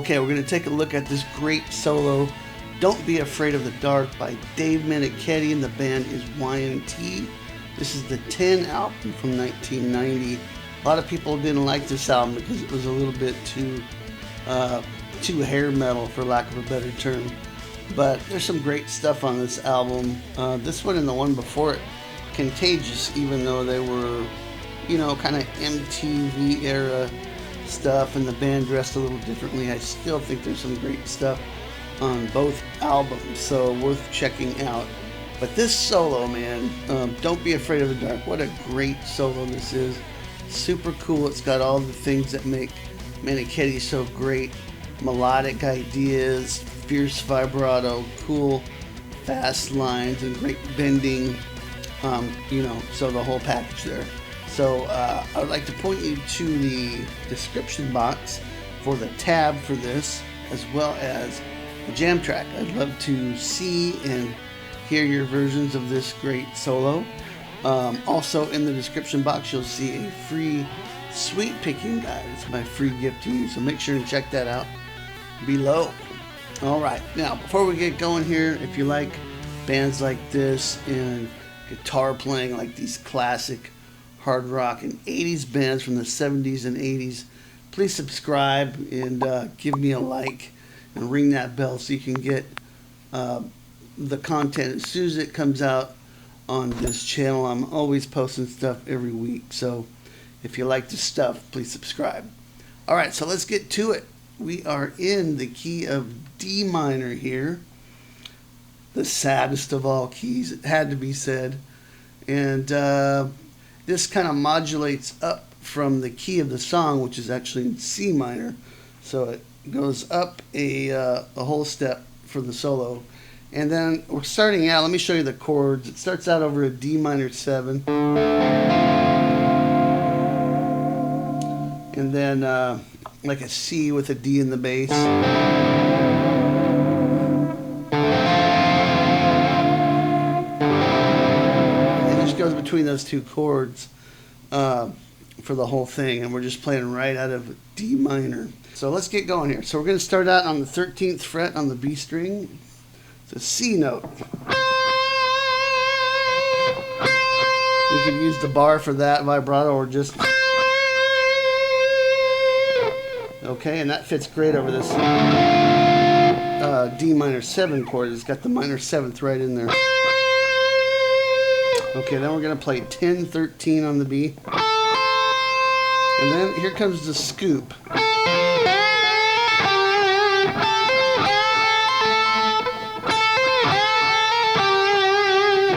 Okay, we're going to take a look at this great solo, Don't Be Afraid of the Dark by Dave Meniketti, and the band is Y&T. This is the 10 album from 1990. A lot of people didn't like this album because it was a little bit too hair metal, for lack of a better term. But there's some great stuff on this album. This one and the one before it, contagious, even though they were, you know, kind of MTV era stuff and the band dressed a little differently. I still think there's some great stuff on both albums, so worth checking out. But this solo, man, Don't Be Afraid of the Dark, what a great solo this is. Super cool. It's got all the things that make Meniketti so great. Melodic ideas, fierce vibrato, cool fast lines, and great bending, you know, so the whole package there. So I would like to point you to the description box for the tab for this, as well as the jam track. I'd love to see and hear your versions of this great solo. Also in the description box you'll see a free sweet picking guide. It's my free gift to you, so make sure and check that out below. Alright, now before we get going here, if you like bands like this and guitar playing like these classic hard rock and 80s bands from the 70s and 80s, please subscribe and give me a like and ring that bell so you can get the content as soon as it comes out on this channel. I'm always posting stuff every week, so if you like the stuff, please subscribe. Alright, so let's get to it. We are in the key of D minor here, the saddest of all keys, it had to be said. And this kind of modulates up from the key of the song, which is actually in C minor. So it goes up a whole step for the solo. And then we're starting out, let me show you the chords. It starts out over a D minor 7. And then like a C with a D in the bass. Goes between those two chords for the whole thing, and we're just playing right out of D minor. So let's get going here. So we're going to start out on the 13th fret on the B string. It's a C note. You can use the bar for that vibrato, or just okay, and that fits great over this D minor 7 chord. It's got the minor 7th right in there. Okay, then we're going to play 10, 13 on the B. And then here comes the scoop.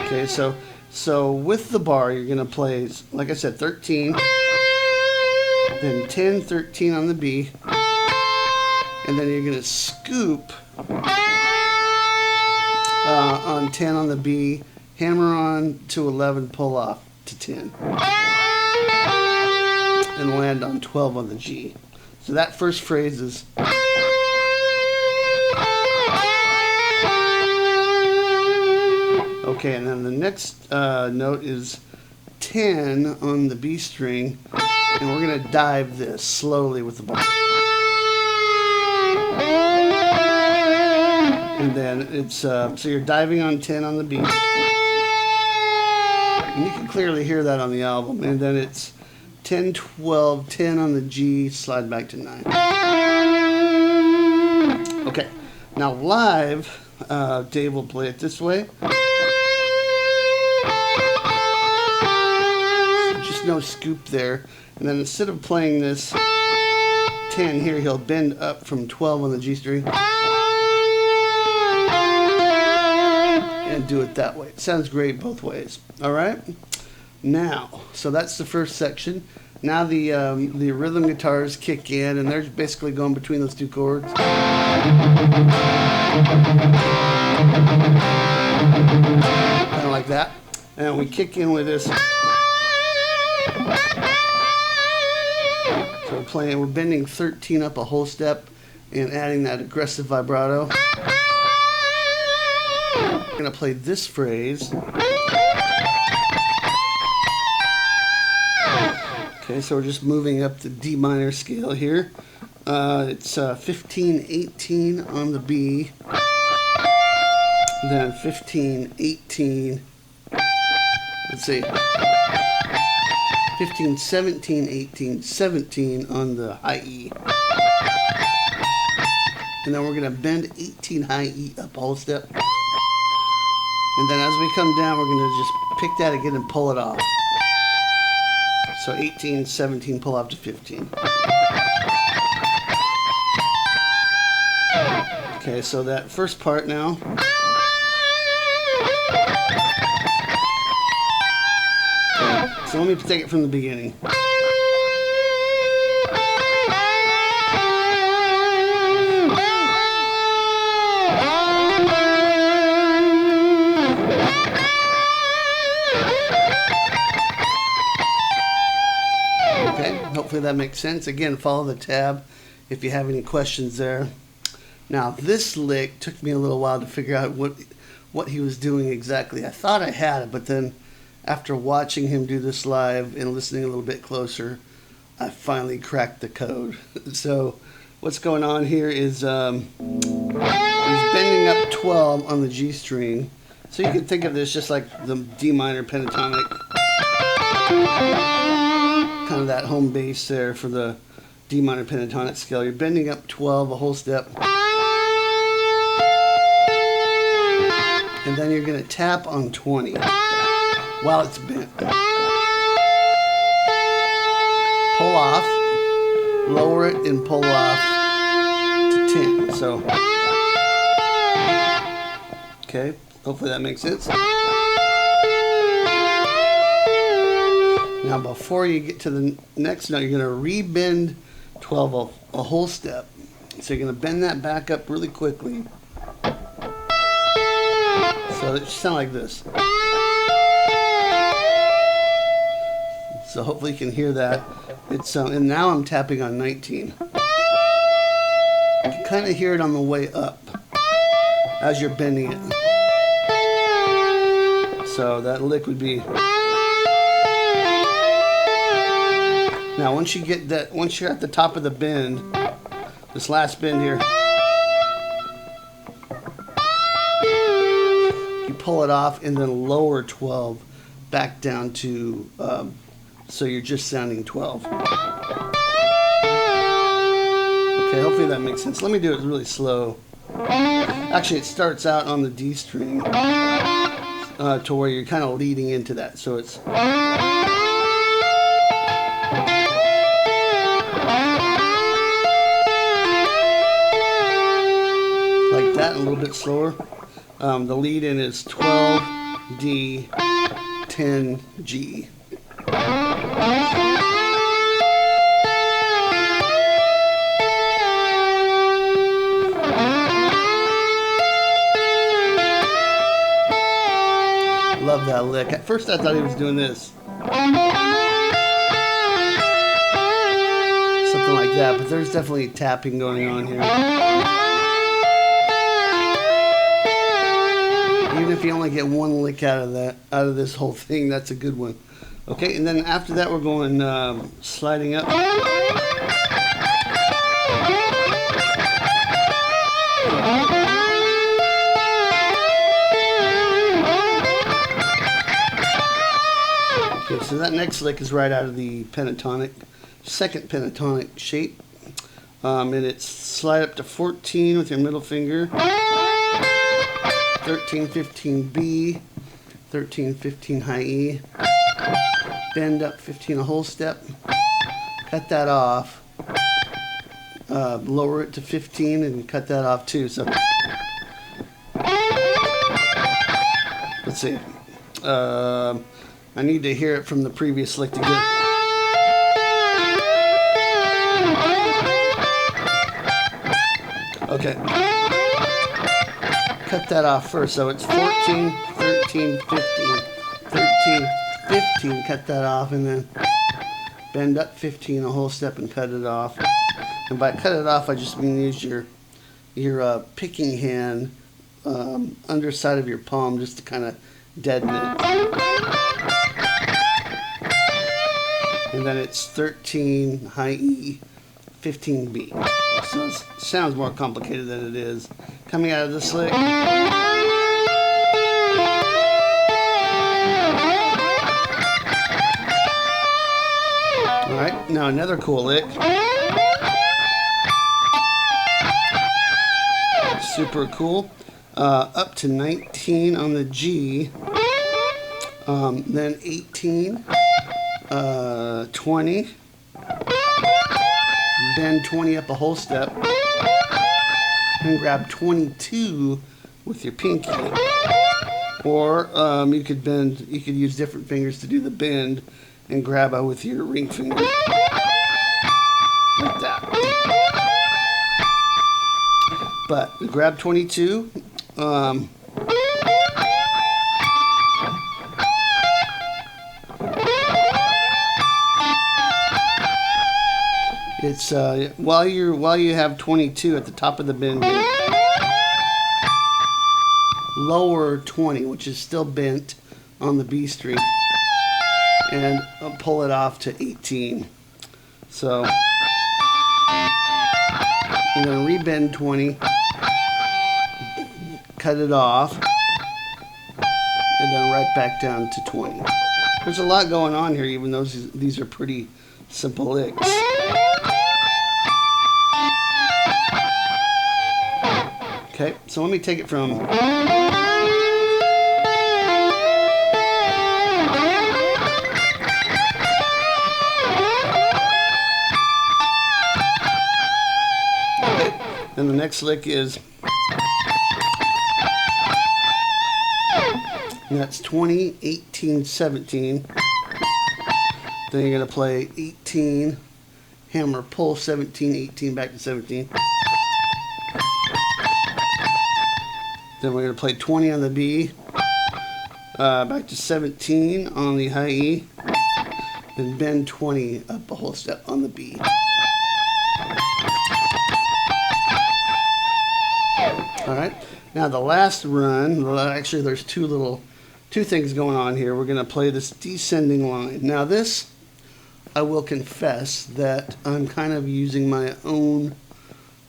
Okay, so with the bar, you're going to play, like I said, 13, then 10, 13 on the B, and then you're going to scoop on 10 on the B, hammer on to 11, pull off to 10, and land on 12 on the G. So that first phrase is okay, and then the next note is 10 on the B string, and we're going to dive this slowly with the bar. And then it's so you're diving on 10 on the B. And you can clearly hear that on the album. And then it's 10, 12, 10 on the G, slide back to 9. Okay, now live, Dave will play it this way. So just no scoop there. And then instead of playing this 10 here, he'll bend up from 12 on the G string and do it that way. It sounds great both ways. All right. Now, so that's the first section. Now the rhythm guitars kick in, and they're basically going between those two chords. Kind of like that. And we kick in with this. So we're bending 13 up a whole step and adding that aggressive vibrato. We're going to play this phrase. Okay, so we're just moving up the D minor scale here. It's 15-18 on the B, then 15-18, let's see, 15-17-18, 17 on the high E. And then we're going to bend 18 high E up a whole step. And then as we come down, we're going to just pick that again and pull it off. So 18, 17, pull off to 15. Okay, so that first part now. Okay, so let me take it from the beginning. Hopefully that makes sense. Again, follow the tab if you have any questions there. Now, this lick took me a little while to figure out what he was doing exactly. I thought I had it, but then after watching him do this live and listening a little bit closer, I finally cracked the code. So what's going on here is he's bending up 12 on the G string. So you can think of this just like the D minor pentatonic. Kind of that home bass there for the D minor pentatonic scale. You're bending up 12 a whole step. And then you're going to tap on 20 while it's bent. Pull off, lower it, and pull off to 10. So, okay, hopefully that makes sense. Now before you get to the next note, you're going to re-bend 12 a whole step. So you're going to bend that back up really quickly. So it should sound like this. So hopefully you can hear that. It's and now I'm tapping on 19. You can kind of hear it on the way up as you're bending it. So that lick would be. Now once you get that, once you're at the top of the bend, this last bend here, you pull it off and then lower 12 back down to, so you're just sounding 12. Okay, hopefully that makes sense. Let me do it really slow. Actually, it starts out on the D string to where you're kind of leading into that. So it's... like that, a little bit slower. The lead in is 12, D, 10, G. Love that lick. At first I thought he was doing this. Something like that, but there's definitely tapping going on here. Even if you only get one lick out of this whole thing, that's a good one. Okay, and then after that we're going sliding up. Okay, so that next lick is right out of the pentatonic, second pentatonic shape. And it's slide up to 14 with your middle finger. 13, 15 B, 13, 15 high E, bend up 15 a whole step, cut that off, lower it to 15 and cut that off too. So let's see, I need to hear it from the previous lick to get it. Okay. Cut that off first, so it's 14, 13, 15, 13, 15, cut that off, and then bend up 15 a whole step and cut it off. And by cut it off, I just mean use your picking hand underside of your palm just to kind of deaden it. And then it's 13 high E, 15B. So it sounds more complicated than it is. Coming out of this lick. Alright, now another cool lick. Super cool. Up to 19 on the G. Then 18, 20, bend 20 up a whole step, and grab 22 with your pinky. Or you could use different fingers to do the bend and grab out with your ring finger. Like that. But grab 22. It's while you have 22 at the top of the bend, lower 20, which is still bent on the B string, and pull it off to 18. So I'm going to rebend 20, cut it off, and then right back down to 20. There's a lot going on here, even though these are pretty simple licks. Okay, so let me take it from then the next lick is, and that's 20, 18, 17. Then you're going to play 18, hammer, pull 17, 18, back to 17. Then we're going to play 20 on the B, back to 17 on the high E, then bend 20 up a whole step on the B. Alright, now the last run, actually there's two things going on here. We're going to play this descending line. Now this, I will confess that I'm kind of using my own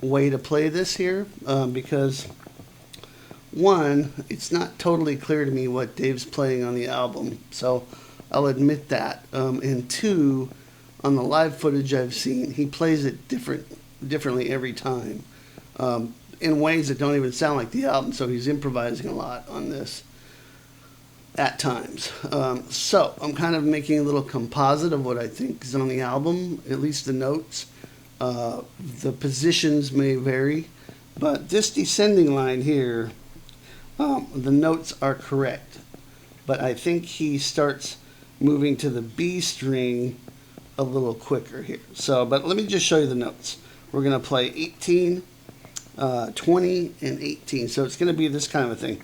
way to play this here, because one, it's not totally clear to me what Dave's playing on the album, so I'll admit that. And two, on the live footage I've seen, he plays it differently every time, in ways that don't even sound like the album, so he's improvising a lot on this at times. So I'm kind of making a little composite of what I think is on the album, at least the notes. The positions may vary, but this descending line here, the notes are correct, but I think he starts moving to the B string a little quicker here. So, but let me just show you the notes. We're going to play 18, 20, and 18. So it's going to be this kind of a thing.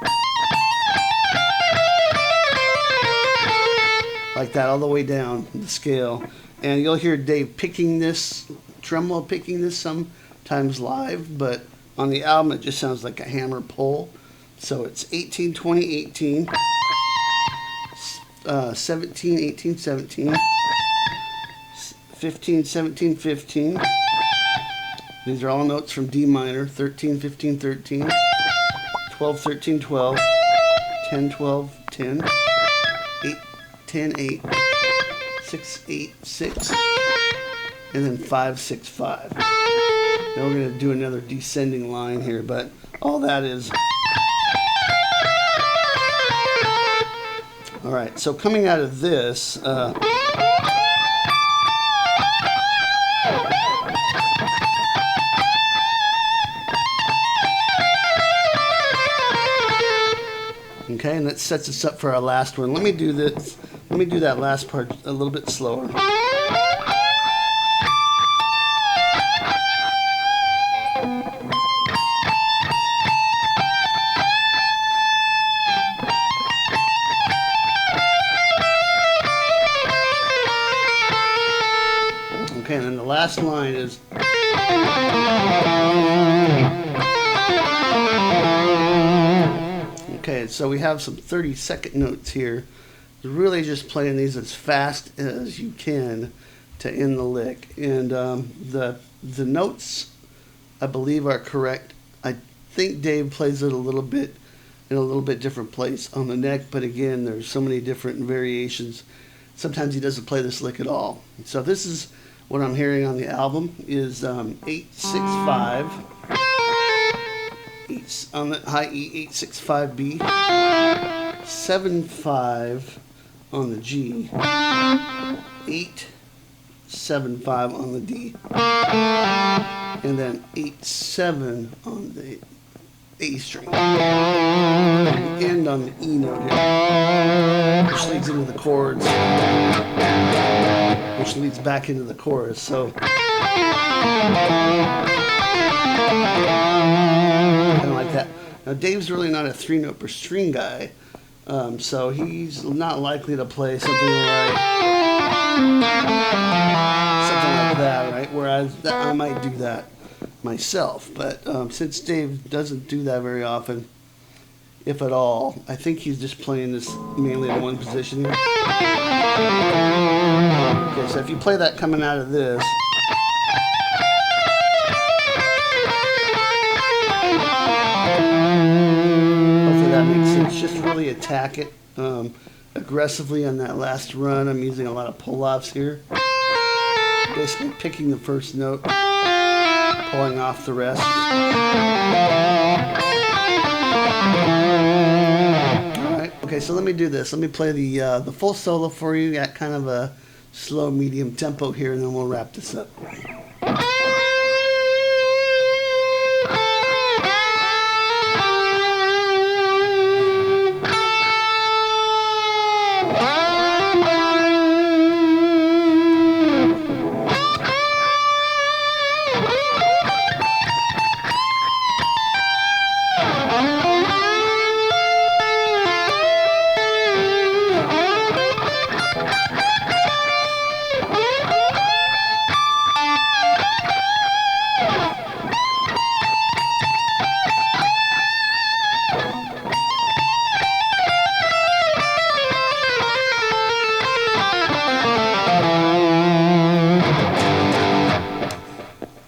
Like that all the way down the scale. And you'll hear Dave picking this, tremolo picking this sometimes live, but on the album it just sounds like a hammer pull. So it's 18, 20, 18, 17, 18, 17, 15, 17, 15. These are all notes from D minor, 13, 15, 13, 12, 13, 12, 10, 12, 10, 8, 10, 8, 6, 8, 6, and then 5, 6, 5. Now we're going to do another descending line here, but all that is... Alright, so coming out of this, okay, and that sets us up for our last one. Let me do that last part a little bit slower. Okay, and then the last line is... Okay, so we have some 30-second notes here. Really just playing these as fast as you can to end the lick. And the notes, I believe, are correct. I think Dave plays it a little bit in a little bit different place on the neck, but again, there's so many different variations. Sometimes he doesn't play this lick at all. So this is what I'm hearing on the album is 865 on the high E, 865 B, 7/5 on the G, 8/7/5 on the D, and then 8/7 on the A string, and end on the E note here, which leads into the chords, which leads back into the chorus. So kind of like that. Now Dave's really not a 3-note per string guy, so he's not likely to play something like that, right? Whereas I might do that myself, but since Dave doesn't do that very often, if at all, I think he's just playing this mainly in one position here. Okay, so if you play that coming out of this, hopefully that makes sense. Just really attack it aggressively on that last run. I'm using a lot of pull-offs here. Basically picking the first note, pulling off the rest. Alright, okay, so let me do this. Let me play the full solo for you at kind of a slow, medium tempo here, and then we'll wrap this up.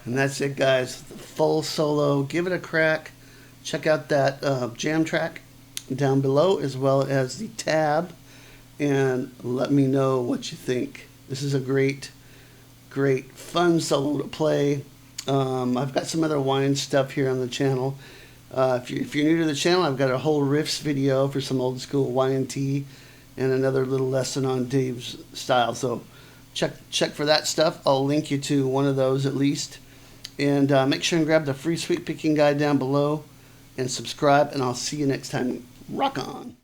And that's it, guys. The full solo. Give it a crack. Check out that jam track down below, as well as the tab, and let me know what you think. This is a great, great, fun solo to play. I've got some other wine stuff here on the channel. If you're new to the channel, I've got a whole riffs video for some old school Y&T and another little lesson on Dave's style. So check for that stuff. I'll link you to one of those at least. And make sure and grab the free sweep picking guide down below and subscribe, and I'll see you next time. Rock on.